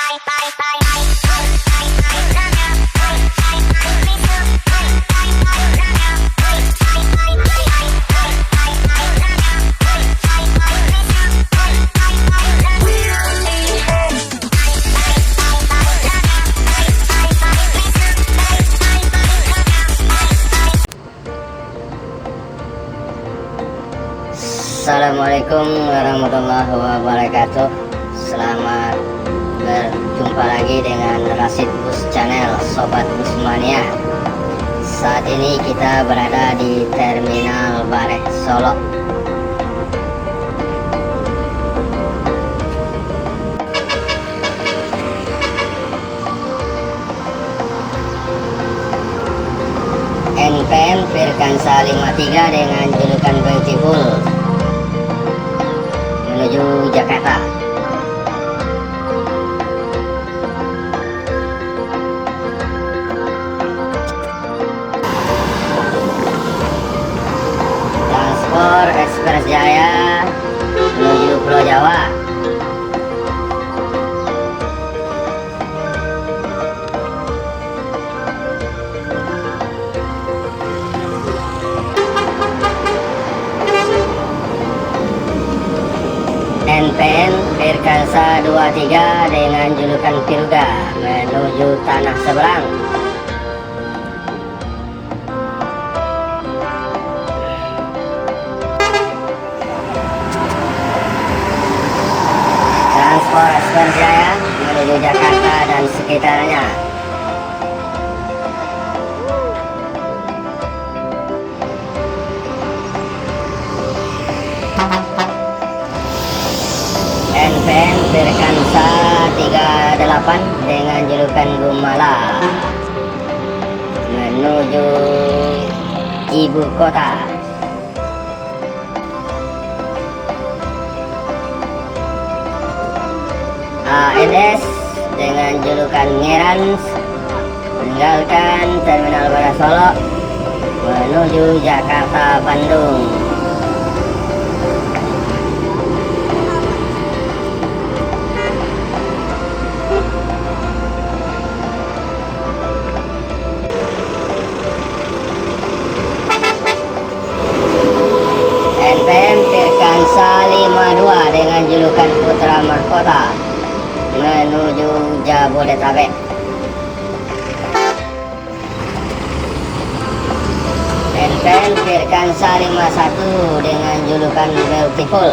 Assalamualaikum warahmatullahi wabarakatuh. Selamat berjumpa lagi dengan Rasid Bus Channel, Sobat Busmania. Saat ini kita berada di Terminal Bareh, Solo. NPM Firkansa 53 dengan julukan Beautiful menuju Jakarta. Transport Express Jaya menuju Pulau Jawa. NPM Firkansa 23 dengan julukan Piruga menuju tanah seberang. Transport Express Jaya menuju Jakarta dan sekitarnya. NPM Firkansa 38 dengan julukan Gumala menuju ibu kota. ANS dengan julukan Ngerans meninggalkan Terminal Bareh Solo menuju Jakarta Bandung. NPM Firkansa 52 dengan julukan Putra Mahkota menuju Jabodetabek. NPM Firkansa 51 dengan julukan Beautiful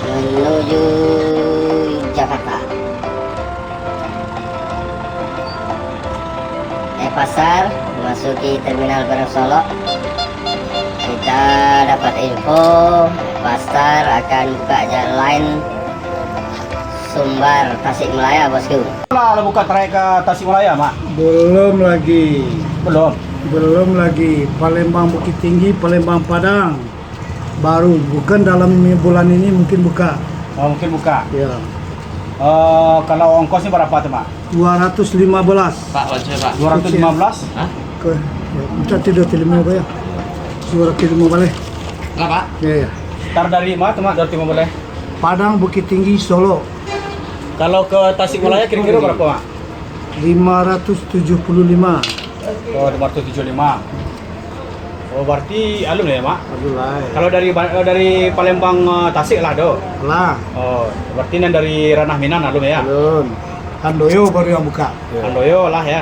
menuju Jakarta. Pasar memasuki Terminal Bareh Solo. Kita dapat info Pasar akan buka jalan lain Sumbar Tasikmalaya, bosku. Kalau buka trayek ke Tasikmalaya, Mak? Belum lagi. Belum lagi. Palembang Bukit Tinggi, Palembang Padang. Baru, bukan dalam bulan ini mungkin buka. Oh, mungkin buka. Ya. Kalau ongkosnya berapa tuh, Mak? 215. Pak, ojek Pak. 215? Hah? Ke, ya, minta tidak terima apa ya? Suara terima boleh. Enggak Pak? Ya, ya. Ntar dari mana tuh, Mak? Dari Timur boleh? Padang Bukit Tinggi Solo. Kalau ke Tasikmalaya kira-kira berapa, Mak? 575. Oh, 575. Oh, berarti alun ya, Mak? Abdullah. Kalau dari Palembang Tasik lah, do. Lah, Oh, berarti yang dari Ranah Minang alun ya? belum. Handoyo baru yang buka. Andoyo lah ya.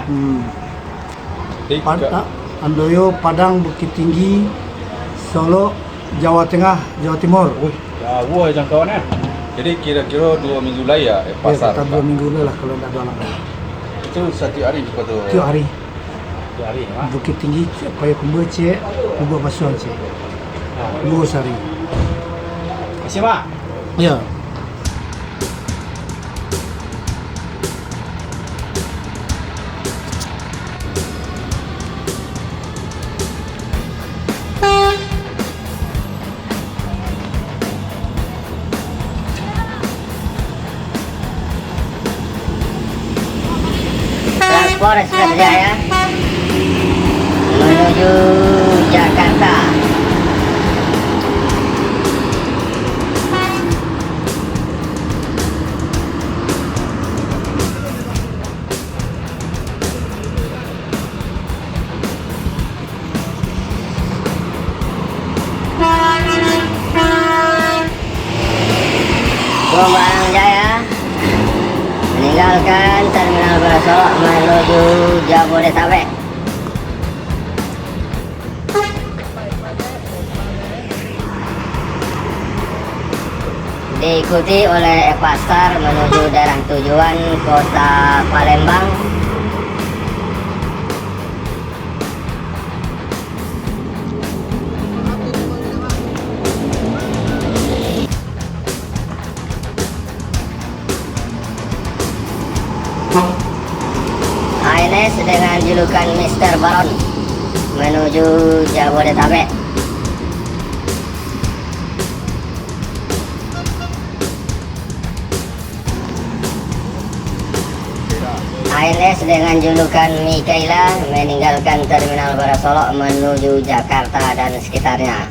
Handoyo, Padang Bukit Tinggi, Solo, Jawa Tengah, Jawa Timur. Wih, jauh ya jangkauannya. Jadi kira-kira 2 minggu lagi ya pasar. Ya, 2 minggu lah kalau tidak ada orang. Itu setiap hari juga tuh. Tiap hari. Dua hari, Mak. Bukit Tinggi, Paya Kumbu cek, Kubur Pasuan cek. Dua sehari. Masih, Mak? Ya. Transport Express Jaya menuju Jakarta. Kembang Jaya meninggalkan Terminal Baru Solok menuju Jabodetabek. Diikuti oleh Evastar menuju daerah tujuan kota Palembang. HNS dengan julukan Mr. Baron menuju Jabodetabek. HNS dengan julukan Mikaela meninggalkan Terminal Baru Solok menuju Jakarta dan sekitarnya.